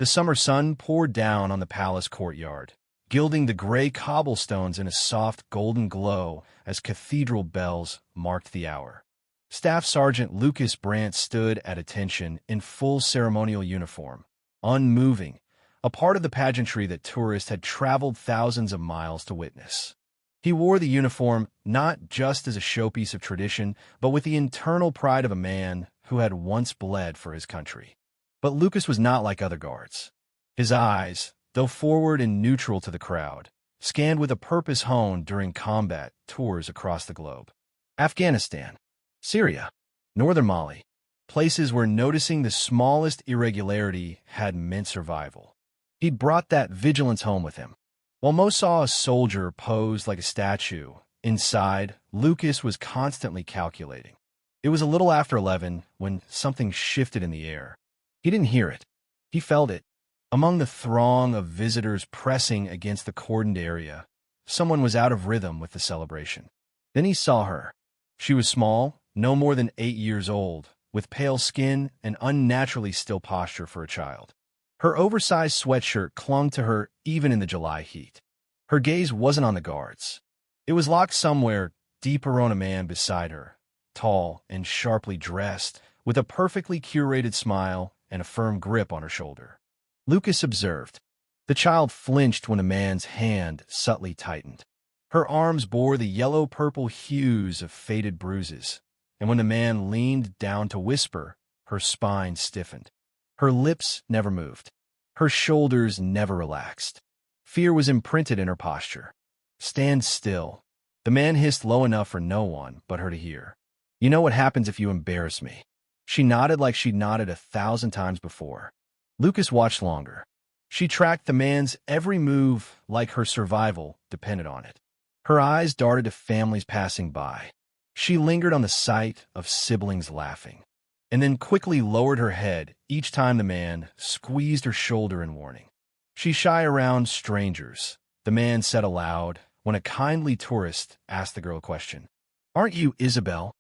The summer sun poured down on the palace courtyard, gilding the gray cobblestones in a soft golden glow as cathedral bells marked the hour. Staff Sergeant Lucas Brant stood at attention in full ceremonial uniform, unmoving, a part of the pageantry that tourists had traveled thousands of miles to witness. He wore the uniform not just as a showpiece of tradition, but with the internal pride of a man who had once bled for his country. But Lucas was not like other guards. His eyes, though forward and neutral to the crowd, scanned with a purpose honed during combat tours across the globe. Afghanistan, Syria, northern Mali, places where noticing the smallest irregularity had meant survival. He'd brought that vigilance home with him. While most saw a soldier posed like a statue, inside, Lucas was constantly calculating. It was a little after 11 when something shifted in the air. He didn't hear it. He felt it. Among the throng of visitors pressing against the cordoned area, someone was out of rhythm with the celebration. Then he saw her. She was small, no more than 8 years old, with pale skin and unnaturally still posture for a child. Her oversized sweatshirt clung to her even in the July heat. Her gaze wasn't on the guards. It was locked somewhere deeper on a man beside her, tall and sharply dressed, with a perfectly curated smile and a firm grip on her shoulder. Lucas observed. The child flinched when a man's hand subtly tightened. Her arms bore the yellow-purple hues of faded bruises, and when the man leaned down to whisper, her spine stiffened. Her lips never moved. Her shoulders never relaxed. Fear was imprinted in her posture. "Stand still." The man hissed low enough for no one but her to hear. "You know what happens if you embarrass me." She nodded like she'd nodded 1,000 times before. Lucas watched longer. She tracked the man's every move like her survival depended on it. Her eyes darted to families passing by. She lingered on the sight of siblings laughing, and then quickly lowered her head each time the man squeezed her shoulder in warning. "She's shy around strangers," the man said aloud when a kindly tourist asked the girl a question. "Aren't you Isabel?"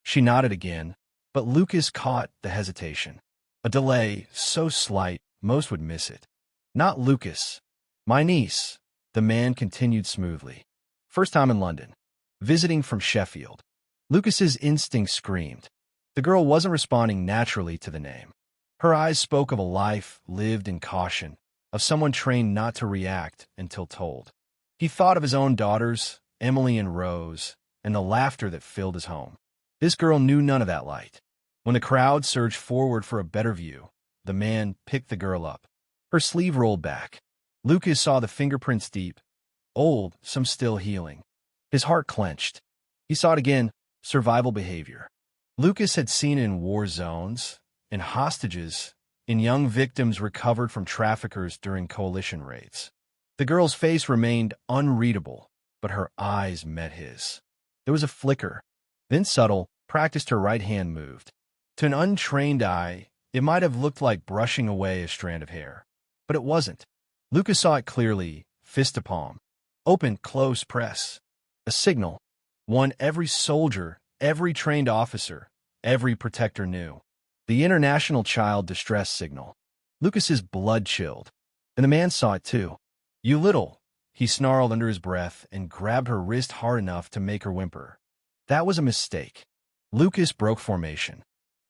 She nodded again, but Lucas caught the hesitation. A delay so slight most would miss it. "Not Lucas. My niece," the man continued smoothly. "First time in London. Visiting from Sheffield." Lucas's instinct screamed. The girl wasn't responding naturally to the name. Her eyes spoke of a life lived in caution, of someone trained not to react until told. He thought of his own daughters, Emily and Rose, and the laughter that filled his home. This girl knew none of that light. When the crowd surged forward for a better view, the man picked the girl up. Her sleeve rolled back. Lucas saw the fingerprints deep, old, some still healing. His heart clenched. He saw it again, survival behavior. Lucas had seen it in war zones, in hostages, in young victims recovered from traffickers during coalition raids. The girl's face remained unreadable, but her eyes met his. There was a flicker. Then subtle, practiced her right hand moved. To an untrained eye, it might have looked like brushing away a strand of hair. But it wasn't. Lucas saw it clearly, fist to palm. Open, close, press. A signal. One every soldier, every trained officer, every protector knew. The International Child Distress Signal. Lucas's blood chilled. And the man saw it too. "You little," he snarled under his breath and grabbed her wrist hard enough to make her whimper. That was a mistake. Lucas broke formation.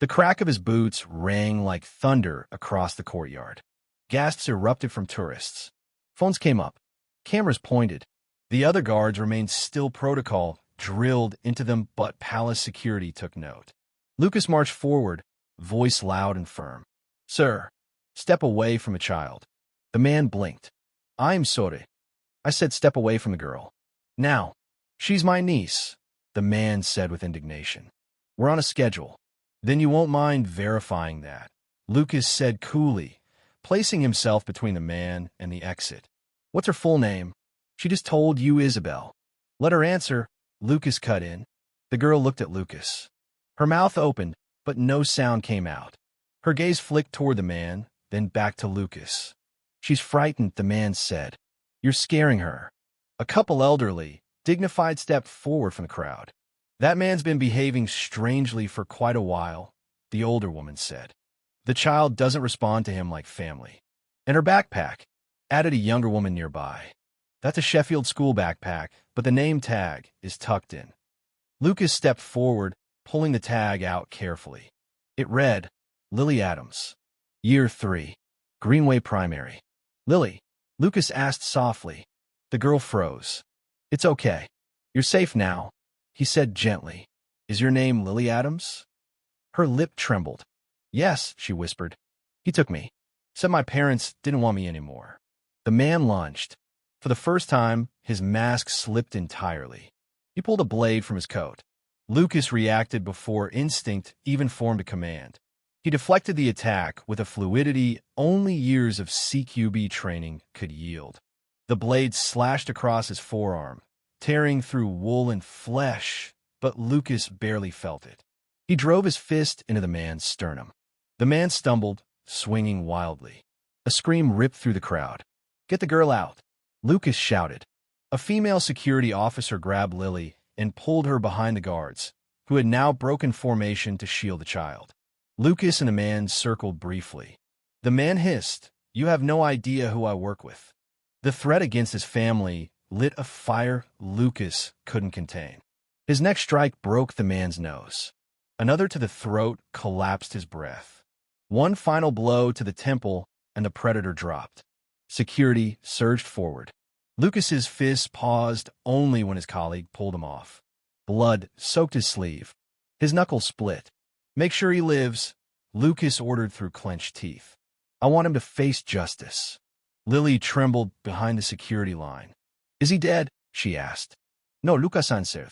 The crack of his boots rang like thunder across the courtyard. Gasps erupted from tourists. Phones came up. Cameras pointed. The other guards remained still, protocol drilled into them, but palace security took note. Lucas marched forward, voice loud and firm. "Sir, step away from the child." The man blinked. "I'm sorry." I said step away from the girl. "Now." "She's my niece," the man said with indignation. "We're on a schedule." "Then you won't mind verifying that," Lucas said coolly, placing himself between the man and the exit. "What's her full name?" "She just told you Isabel." "Let her answer," Lucas cut in. The girl looked at Lucas. Her mouth opened, but no sound came out. Her gaze flicked toward the man, then back to Lucas. "She's frightened," the man said. "You're scaring her." A couple elderly, dignified stepped forward from the crowd. "That man's been behaving strangely for quite a while," the older woman said. "The child doesn't respond to him like family." And her backpack, added a younger woman nearby. That's a Sheffield school backpack, but the name tag is tucked in. Lucas stepped forward, pulling the tag out carefully. It read, Lily Adams. Year 3. Greenway Primary. Lily, Lucas asked softly. The girl froze. It's okay. You're safe now, he said gently. Is your name Lily Adams? Her lip trembled. Yes, she whispered. He took me. Said my parents didn't want me anymore. The man lunged. For the first time, his mask slipped entirely. He pulled a blade from his coat. Lucas reacted before instinct even formed a command. He deflected the attack with a fluidity only years of CQB training could yield. The blade slashed across his forearm, tearing through wool and flesh, but Lucas barely felt it. He drove his fist into the man's sternum. The man stumbled, swinging wildly. A scream ripped through the crowd. Get the girl out, Lucas shouted. A female security officer grabbed Lily and pulled her behind the guards, who had now broken formation to shield the child. Lucas and the man circled briefly. The man hissed, You have no idea who I work with. The threat against his family lit a fire Lucas couldn't contain. His next strike broke the man's nose. Another to the throat collapsed his breath. One final blow to the temple, and the predator dropped. Security surged forward. Lucas's fist paused only when his colleague pulled him off. Blood soaked his sleeve. His knuckles split. Make sure he lives, Lucas ordered through clenched teeth. I want him to face justice. Lily trembled behind the security line. Is he dead? She asked. No, Lucas answered.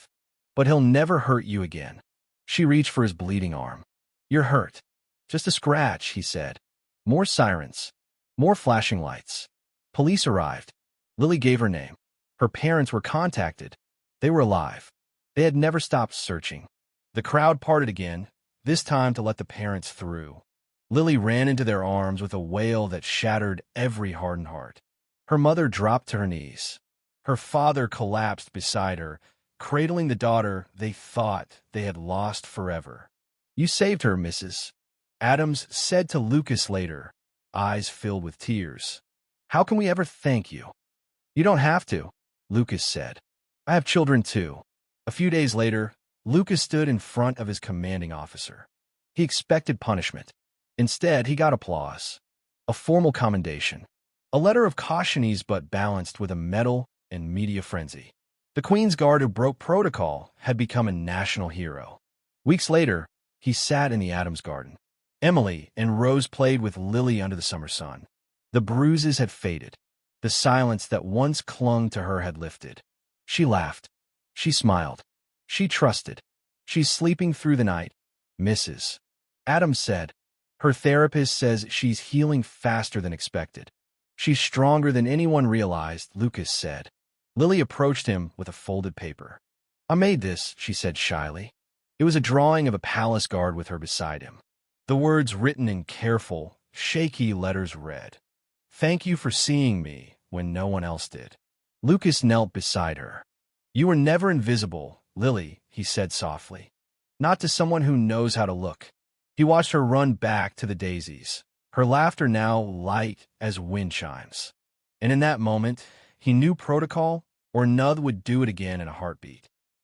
But he'll never hurt you again. She reached for his bleeding arm. You're hurt. Just a scratch, he said. More sirens. More flashing lights. Police arrived. Lily gave her name. Her parents were contacted. They were alive. They had never stopped searching. The crowd parted again, this time to let the parents through. Lily ran into their arms with a wail that shattered every hardened heart. Her mother dropped to her knees. Her father collapsed beside her, cradling the daughter they thought they had lost forever. You saved her, Mrs. Adams said to Lucas later, eyes filled with tears. How can we ever thank you? You don't have to, Lucas said. I have children too. A few days later, Lucas stood in front of his commanding officer. He expected punishment. Instead, he got applause. A formal commendation. A letter of cautionese but balanced with a medal and media frenzy. The Queen's Guard who broke protocol had become a national hero. Weeks later, he sat in the Adams garden. Emily and Rose played with Lily under the summer sun. The bruises had faded. The silence that once clung to her had lifted. She laughed. She smiled. She trusted. She's sleeping through the night, Mrs. Adams said. Her therapist says she's healing faster than expected. She's stronger than anyone realized, Lucas said. Lily approached him with a folded paper. I made this, she said shyly. It was a drawing of a palace guard with her beside him. The words written in careful, shaky letters read, Thank you for seeing me when no one else did. Lucas knelt beside her. You were never invisible, Lily, he said softly. Not to someone who knows how to look. He watched her run back to the daisies, her laughter now light as wind chimes. And in that moment, he knew protocol or Nuth would do it again in a heartbeat.